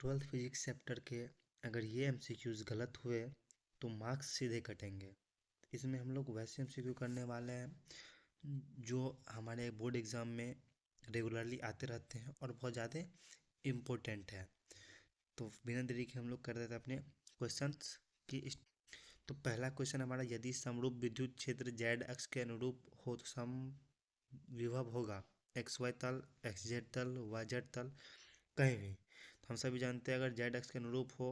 Twelfth physics chapter के अगर ये एमसीक्यूज गलत हुए तो मार्क्स सीधे कटेंगे। इसमें हम लोग वैसे एमसीक्यू करने वाले हैं जो हमारे बोर्ड एग्ज़ाम में रेगुलरली आते रहते हैं और बहुत ज़्यादा इम्पोर्टेंट है। तो बिना देरी के हम लोग कर देते हैं अपने क्वेश्चंस की। तो पहला क्वेश्चन हमारा, यदि समरूप विद्युत क्षेत्र जेड अक्ष के अनुरूप हो तो सम विभव होगा एक्स वाई तल, एक्स जेड तल, वाई जेड तल, कहीं भी। तो हम सभी जानते हैं अगर जेड एक्स के अनुरूप हो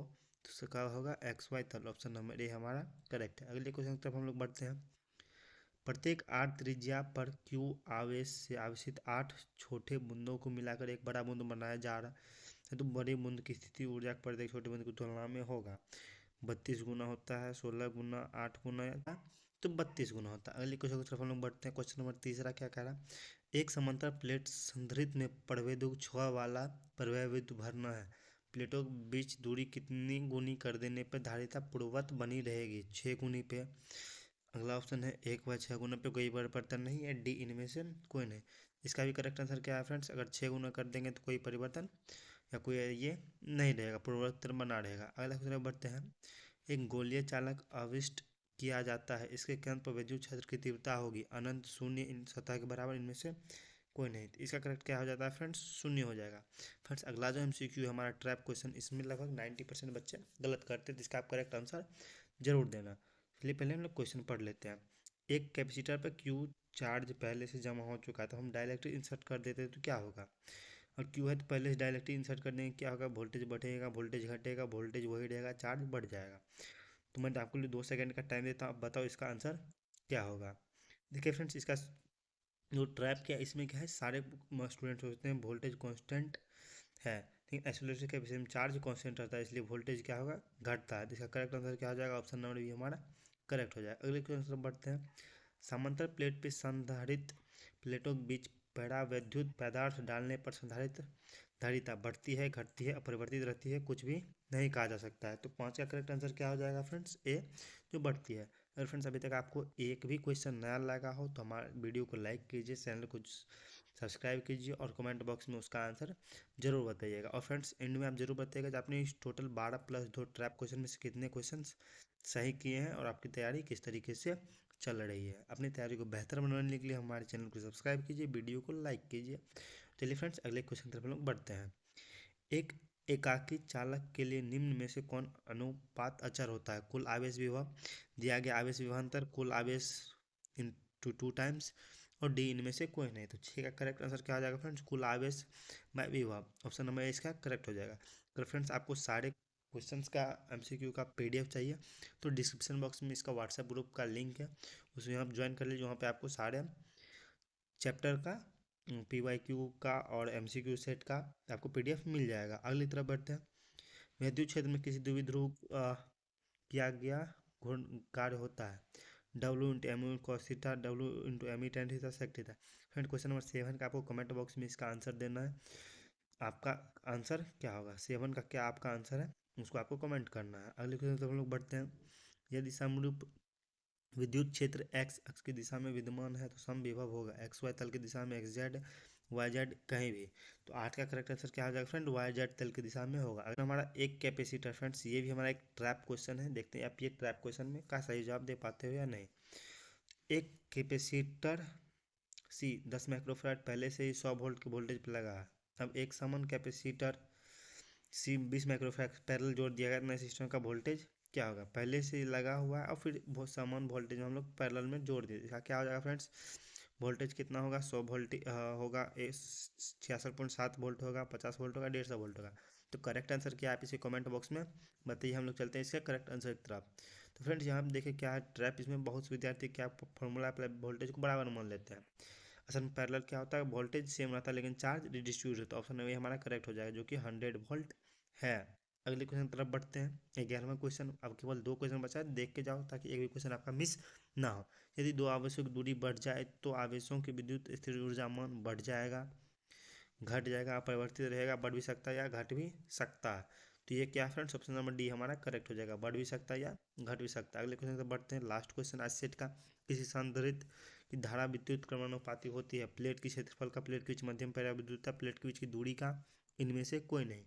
तो उसका क्या होगा, एक्स वाई तल। ऑप्शन नंबर ए हमारा करेक्ट है। अगले क्वेश्चन की तरफ हम लोग बढ़ते हैं। प्रत्येक आर त्रिज्या पर क्यू आवेश से आवेशित 8 छोटे बूंदों को मिलाकर एक बड़ा बूंद बनाया जा रहा है, तो बड़े बूंद की स्थिति ऊर्जा प्रत्येक छोटे बूंद की तुलना में होगा। 32 गुना होता है, 16 गुना, 8 गुना, तो 32 गुना होता है। अगले क्वेश्चन की तरफ हम लोग बढ़ते हैं। क्वेश्चन नंबर तीसरा क्या कह रहा है, एक समांतर प्लेट संधारित्र में प्रवेदक 6 वाला प्रवाहविद्युत भरना है, प्लेटों के बीच दूरी कितनी गुनी कर देने पर धारिता पूर्ववत बनी रहेगी, 6 गुनी पे। अगला ऑप्शन है 1/6 पे, कोई परिवर्तन नहीं है। डी इनमें से कोई नहीं। इसका भी करेक्ट आंसर क्या है फ्रेंड्स, अगर 6 गुना कर देंगे तो कोई परिवर्तन या कोई ये नहीं रहेगा, पूर्वोत्तर बना रहेगा। अगला क्वेश्चन बढ़ते हैं। एक गोलीय चालक आविष्ट किया जाता है, इसके केंद्र पर विद्युत क्षेत्र की तीव्रता होगी अनंत, शून्य, इन सतह के बराबर, इनमें से कोई नहीं। तो इसका करेक्ट क्या हो जाता है फ्रेंड्स, शून्य हो जाएगा। फ्रेंड्स अगला जो एमसीक्यू हमारा ट्रैप क्वेश्चन, इसमें लगभग 90% बच्चे गलत करते हैं, जिसका आप करेक्ट आंसर जरूर देना। चलिए पहले हम लोग क्वेश्चन पढ़ लेते हैं। एक कैपेसिटर पर क्यू चार्ज पहले से जमा हो चुका है, तो हम डायरेक्टली इंसर्ट कर देते हैं तो क्या होगा, और क्यू है तो पहले से डायरेक्टली इंसर्ट कर देंगे, क्या होगा, वोल्टेज बढ़ेगा, वोल्टेज घटेगा, वोल्टेज वही रहेगा, चार्ज बढ़ जाएगा। तो मैं आपको लिए 2 सेकंड का टाइम देता हूँ, अब बताओ इसका आंसर क्या होगा। देखिए फ्रेंड्स, इसका जो ट्रैप क्या है, इसमें क्या है, सारे स्टूडेंट सोचते हैं वोल्टेज कांस्टेंट है, लेकिन आइसोलेशन कैपेसिटर में चार्ज कांस्टेंट रहता है, इसलिए वोल्टेज क्या होगा, घटता है। तो इसका करेक्ट आंसर क्या हो जाएगा, ऑप्शन नंबर बी हमारा करेक्ट हो जाएगा। अगले क्वेश्चन बढ़ते हैं। समांतर प्लेट पे संधारित्र प्लेटों के बीच परावैद्युत पदार्थ डालने पर संधारित्र धारिता बढ़ती है, घटती है, अपरिवर्तित रहती है, कुछ भी नहीं कहा जा सकता है। तो 5 का करेक्ट आंसर क्या हो जाएगा फ्रेंड्स, ए, जो बढ़ती है। अगर फ्रेंड्स अभी तक आपको एक भी क्वेश्चन नया लगा हो तो हमारे वीडियो को लाइक कीजिए, चैनल को सब्सक्राइब कीजिए और कमेंट बॉक्स में उसका आंसर जरूर बताइएगा। और फ्रेंड्स एंड में आप जरूर बताइएगा कि आपने इस टोटल 12+2 ट्रैप क्वेश्चन में से कितने क्वेश्चन सही किए हैं और आपकी तैयारी किस तरीके से चल रही है। अपनी तैयारी को बेहतर बनाने के लिए हमारे चैनल को सब्सक्राइब कीजिए, वीडियो को लाइक कीजिए। चलिए फ्रेंड्स अगले क्वेश्चन की तरफ लोग बढ़ते हैं। एक एकाकी चालक के लिए निम्न में से कौन अनुपात अचर होता है, कुल आवेश विभव, दिया गया आवेश विभवांतर, कुल आवेश इंटू 2 टाइम्स, और डी इनमें से कोई नहीं। तो 6 का करेक्ट आंसर क्या हो जाएगा फ्रेंड्स, कुल आवेश बाय विभव। ऑप्शन नंबर इसका करेक्ट हो जाएगा। अगर फ्रेंड्स आपको सारे क्वेश्चंस का एमसीक्यू का पीडीएफ चाहिए तो डिस्क्रिप्शन बॉक्स में इसका व्हाट्सएप ग्रुप का लिंक है, उसमें आप ज्वाइन कर लीजिए। वहाँ पे आपको सारे चैप्टर का पीवाईक्यू का और एमसीक्यू सेट का आपको पीडीएफ मिल जाएगा। अगली तरफ बढ़ते हैं। विद्युत क्षेत्र में किसी द्विध्रुव किया गया घूर्ण कार्य होता है, W into M U cos theta, W into M E tan theta sec theta. Friend question number 7 का आपको कमेंट बॉक्स में इसका आंसर देना है। आपका आंसर क्या होगा, 7 का क्या आपका आंसर है उसको आपको कमेंट करना है। अगले क्वेश्चन तो हम लोग बढ़ते हैं। यदि समरूप विद्युत क्षेत्र एक्स अक्ष की दिशा में विद्यमान है तो सम विभव होगा एक्स वाई तल की दिशा में, एक्स जेड वाई जेड कहीं भी। तो 8 का करेक्ट आंसर क्या हो जाएगा फ्रेंड, वाई जेड तल की दिशा में होगा। अगर हमारा एक कैपेसिटर, फ्रेंड्स ये भी हमारा एक ट्रैप क्वेश्चन है, देखते हैं आप ये ट्रैप क्वेश्चन में का सही जवाब दे पाते हो या नहीं। एक कैपेसिटर सी 10 माइक्रोफैराड पहले से ही 100 वोल्ट के वोल्टेज पर लगा है। अब एक समान कैपेसिटर सी 20 माइक्रोफैराड पैरेलल जोड़ दिया गया, इतना सिस्टम का वोल्टेज क्या होगा, पहले से ही लगा हुआ है और फिर बहुत समान वोल्टेज हम लोग पैरेलल में जोड़ दिए, इसका क्या हो जाएगा फ्रेंड्स, वोल्टेज कितना होगा, 100 वोल्ट होगा, 66.7 वोल्ट होगा, 50 वोल्ट होगा, 150 वोल्ट होगा। तो करेक्ट आंसर क्या है आप इसे कमेंट बॉक्स में बताइए, हम लोग चलते हैं इसका करेक्ट आंसर की तरफ। तो फ्रेंड्स यहाँ देखिए क्या है ट्रैप, इसमें बहुत से विद्यार्थी क्या फॉर्मूला वोल्टेज को बराबर मान लेते हैं। असल में पैरेलल क्या होता है, वोल्टेज सेम रहता है लेकिन चार्ज डिस्ट्रीब्यूट होता है। ऑप्शन में हमारा करेक्ट हो जाएगा जो कि 100 वोल्ट है। अगले क्वेश्चन की तरफ बढ़ते हैं। 11वां क्वेश्चन, अब केवल 2 क्वेश्चन बचा है, देख के जाओ ताकि एक भी क्वेश्चन आपका मिस ना हो। यदि 2 आवेशों की दूरी बढ़ जाए तो आवेशों की विद्युत स्थिर ऊर्जा मान बढ़ जाएगा, घट जाएगा, अपरिवर्तित रहेगा, बढ़ भी सकता है या घट भी सकता है। तो ये क्या फ्रेंड्स, ऑप्शन नंबर डी हमारा करेक्ट हो जाएगा, बढ़ भी सकता है या घट भी सकता है। अगले क्वेश्चन से बढ़ते हैं, लास्ट क्वेश्चन आज सेट का। किसी संधारित्र की धारा विद्युत क्रमानुपाती होती है, प्लेट की क्षेत्रफल का, प्लेट के बीच मध्यम पराविद्युतता, प्लेट के बीच की दूरी का, इनमें से कोई नहीं।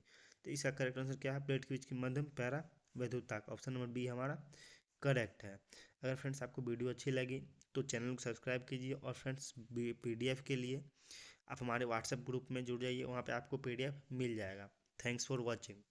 तो इसका करेक्ट आंसर क्या है? प्लेट के बीच की मध्यम पैरा वैद्युताक, ऑप्शन नंबर बी हमारा करेक्ट है। अगर फ्रेंड्स आपको वीडियो अच्छी लगी तो चैनल को सब्सक्राइब कीजिए, और फ्रेंड्स पीडीएफ के लिए आप हमारे व्हाट्सएप ग्रुप में जुड़ जाइए, वहाँ पे आपको पीडीएफ मिल जाएगा। Thanks for watching.